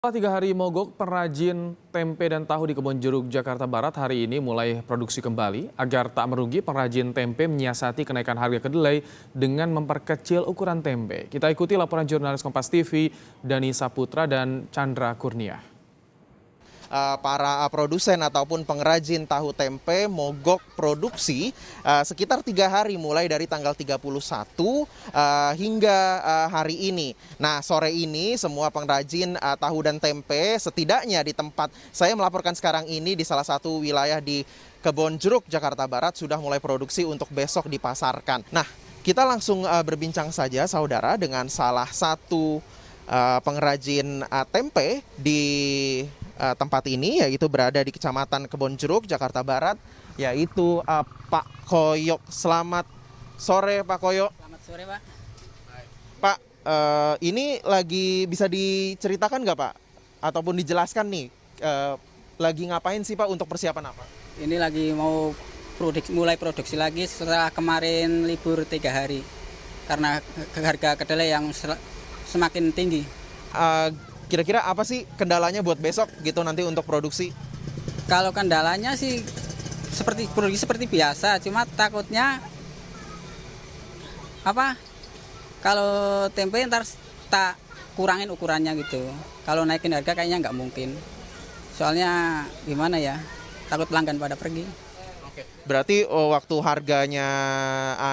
Setelah 3 hari mogok, pengrajin tempe dan tahu di Kebonjeruk, Jakarta Barat hari ini mulai produksi kembali. Agar tak merugi, pengrajin tempe menyiasati kenaikan harga kedelai dengan memperkecil ukuran tempe. Kita ikuti laporan jurnalis Kompas TV, Dani Saputra dan Chandra Kurnia. Para produsen ataupun pengrajin tahu tempe mogok produksi sekitar 3 hari mulai dari tanggal 31 hingga hari ini. Nah, sore ini semua pengrajin tahu dan tempe setidaknya di tempat saya melaporkan sekarang ini di salah satu wilayah di Kebonjeruk, Jakarta Barat sudah mulai produksi untuk besok dipasarkan. Nah, kita langsung berbincang saja saudara dengan salah satu pengrajin tempe di tempat ini, yaitu berada di Kecamatan Kebonjeruk, Jakarta Barat, yaitu Pak Koyok. Selamat sore Pak Koyok. Selamat sore Pak. Pak, ini lagi bisa diceritakan nggak Pak? Ataupun dijelaskan nih, lagi ngapain sih Pak, untuk persiapan apa? Ini lagi mau mulai produksi lagi setelah kemarin libur 3 hari. Karena harga kedelai yang semakin tinggi. Kira-kira apa sih kendalanya buat besok gitu nanti untuk produksi? Kalau kendalanya sih produksi seperti biasa, cuma takutnya kalau tempe ntar tak kurangin ukurannya gitu. Kalau naikin harga kayaknya nggak mungkin. Soalnya gimana ya, takut pelanggan pada pergi. Oke. Berarti waktu harganya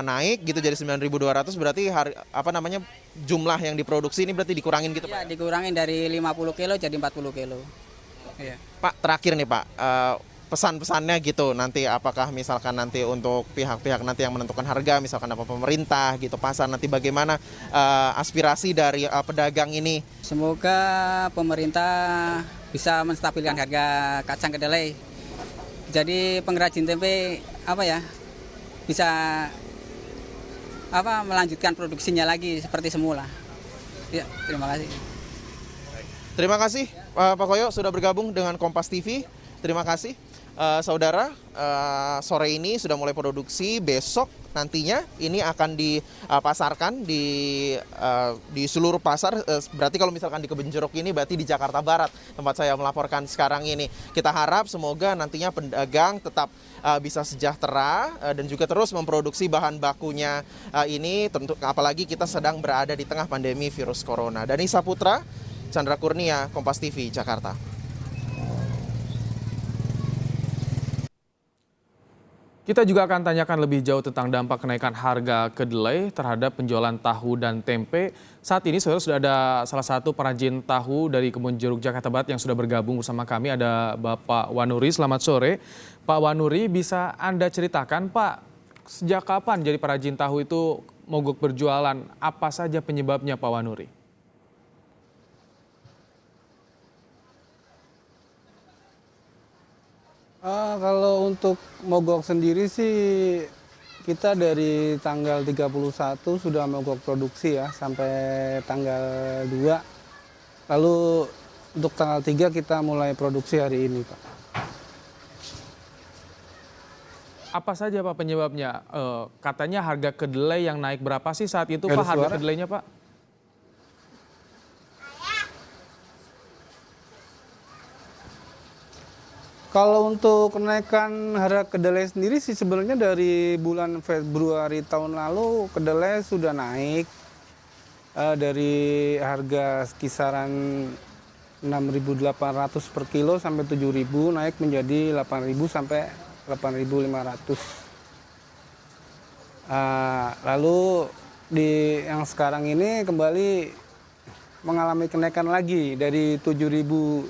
naik gitu jadi 9.200, berarti jumlah yang diproduksi ini berarti dikurangin gitu Iya, Pak? dikurangin dari 50 kilo jadi 40 kilo. Iya. Pak, terakhir nih Pak, pesan-pesannya gitu nanti, apakah misalkan nanti untuk pihak-pihak nanti yang menentukan harga, misalkan apa pemerintah gitu, pasar, nanti bagaimana aspirasi dari pedagang ini? Semoga pemerintah bisa menstabilkan harga kacang kedelai. Jadi pengrajin tempe bisa melanjutkan produksinya lagi seperti semula. Ya, terima kasih. Terima kasih Pak Koyo sudah bergabung dengan Kompas TV. Terima kasih. Saudara, sore ini sudah mulai produksi, besok nantinya ini akan dipasarkan di seluruh pasar. Berarti kalau misalkan di Kebonjeruk ini berarti di Jakarta Barat tempat saya melaporkan sekarang ini. Kita harap semoga nantinya pedagang tetap bisa sejahtera dan juga terus memproduksi bahan bakunya ini, tentu apalagi kita sedang berada di tengah pandemi virus corona. Dani Saputra, Chandra Kurnia, Kompas TV, Jakarta. Kita juga akan tanyakan lebih jauh tentang dampak kenaikan harga kedelai terhadap penjualan tahu dan tempe. Saat ini saudara sudah ada salah satu perajin tahu dari Kebonjeruk, Jakarta Barat yang sudah bergabung bersama kami. Ada Bapak Wanuri, selamat sore. Pak Wanuri, bisa Anda ceritakan Pak, sejak kapan jadi perajin tahu itu mogok berjualan? Apa saja penyebabnya Pak Wanuri? Kalau untuk mogok sendiri sih kita dari tanggal 31 sudah mogok produksi ya sampai tanggal 2. Lalu untuk tanggal 3 kita mulai produksi hari ini Pak. Apa saja Pak penyebabnya? Katanya harga kedelai yang naik berapa sih saat itu Pak, harga kedelainya Pak? Kalau untuk kenaikan harga kedelai sendiri sih sebenarnya dari bulan Februari tahun lalu kedelai sudah naik dari harga kisaran 6.800 per kilo sampai 7.000, naik menjadi 8.000 sampai 8.500. Lalu di yang sekarang ini kembali mengalami kenaikan lagi dari 7.100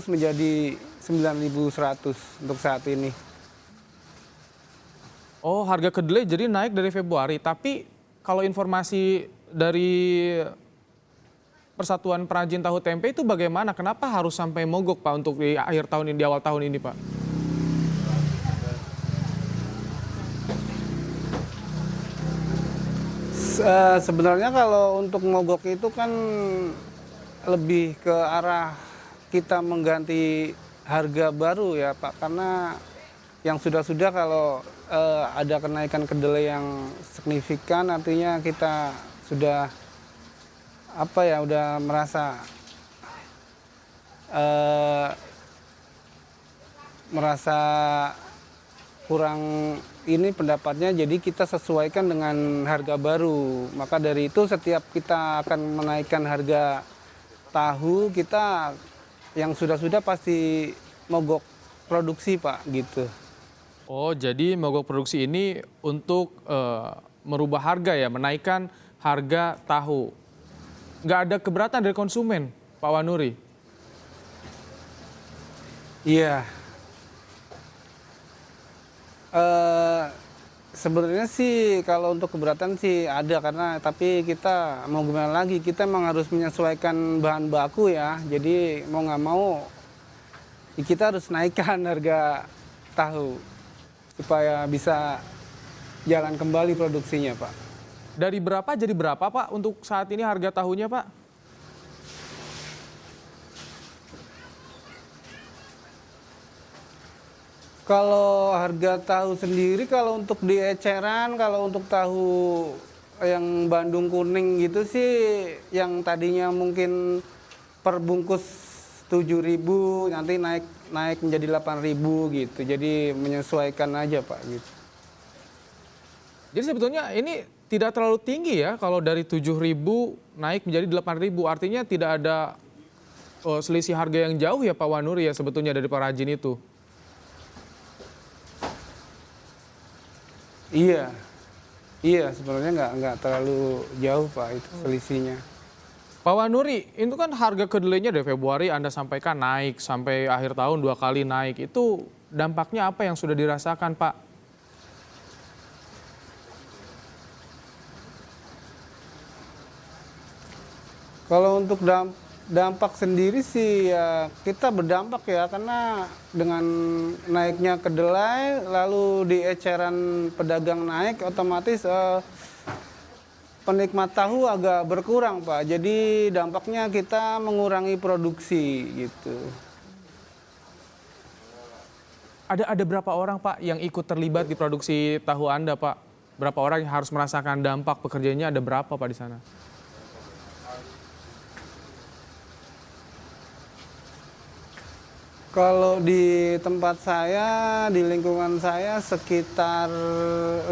menjadi 9.100 untuk saat ini. Oh, harga kedelai jadi naik dari Februari. Tapi kalau informasi dari Persatuan Perajin Tahu Tempe itu bagaimana? Kenapa harus sampai mogok Pak untuk di akhir tahun ini, di awal tahun ini Pak? Sebenarnya kalau untuk mogok itu kan lebih ke arah kita mengganti harga baru ya Pak, karena yang sudah-sudah kalau ada kenaikan kedelai yang signifikan artinya kita sudah udah merasa eh, merasa kurang ini pendapatnya, jadi kita sesuaikan dengan harga baru. Maka dari itu setiap kita akan menaikkan harga tahu, kita yang sudah-sudah pasti mogok produksi Pak gitu. Oh, jadi mogok produksi ini untuk merubah harga ya, menaikkan harga tahu. Nggak ada keberatan dari konsumen, Pak Wanuri? Iya. Sebenarnya sih kalau untuk keberatan sih ada, karena tapi kita mau gimana lagi, kita memang harus menyesuaikan bahan baku ya. Jadi mau nggak mau kita harus naikkan harga tahu supaya bisa jalan kembali produksinya Pak. Dari berapa jadi berapa Pak untuk saat ini harga tahunya Pak? Kalau harga tahu sendiri, kalau untuk di eceran, kalau untuk tahu yang Bandung kuning gitu sih, yang tadinya mungkin per bungkus 7.000, nanti naik menjadi 8.000 gitu. Jadi menyesuaikan aja Pak gitu. Jadi sebetulnya ini tidak terlalu tinggi ya, kalau dari 7.000 naik menjadi 8.000, artinya tidak ada selisih harga yang jauh ya Pak Wanuri ya sebetulnya dari perajin itu. Iya sebenarnya nggak terlalu jauh Pak itu selisihnya. Pak Wanuri, itu kan harga kedelainya dari Februari Anda sampaikan naik sampai akhir tahun 2 kali naik. Itu dampaknya apa yang sudah dirasakan Pak? Kalau untuk dampak sendiri sih ya kita berdampak ya, karena dengan naiknya kedelai lalu di eceran pedagang naik, otomatis penikmat tahu agak berkurang Pak. Jadi dampaknya kita mengurangi produksi gitu. Ada berapa orang Pak yang ikut terlibat di produksi tahu Anda Pak? Berapa orang yang harus merasakan dampak pekerjaannya, ada berapa Pak di sana? Kalau di tempat saya, di lingkungan saya sekitar 5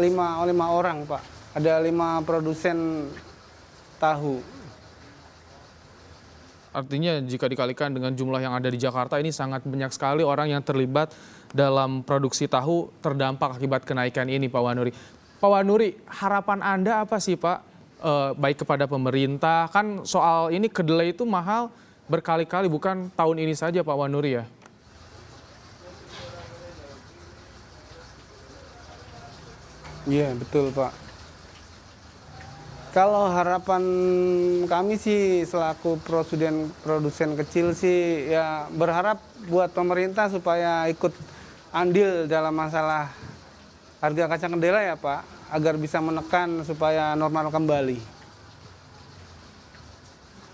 orang Pak. Ada 5 produsen tahu. Artinya jika dikalikan dengan jumlah yang ada di Jakarta, ini sangat banyak sekali orang yang terlibat dalam produksi tahu terdampak akibat kenaikan ini Pak Wanuri. Pak Wanuri, harapan Anda apa sih Pak? Baik kepada pemerintah, kan soal ini kedelai itu mahal berkali-kali, bukan tahun ini saja Pak Wanuri ya? Iya betul Pak. Kalau harapan kami sih selaku produsen kecil sih ya berharap buat pemerintah supaya ikut andil dalam masalah harga kacang kedelai ya Pak, agar bisa menekan supaya normal kembali.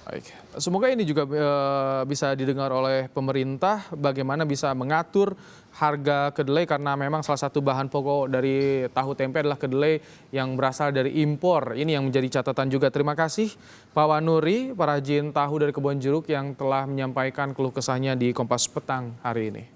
Baik, semoga ini juga bisa didengar oleh pemerintah bagaimana bisa mengatur harga kedelai, karena memang salah satu bahan pokok dari tahu tempe adalah kedelai yang berasal dari impor. Ini yang menjadi catatan juga. Terima kasih Pak Wanuri, perajin tahu dari Kebonjeruk yang telah menyampaikan keluh kesahnya di Kompas Petang hari ini.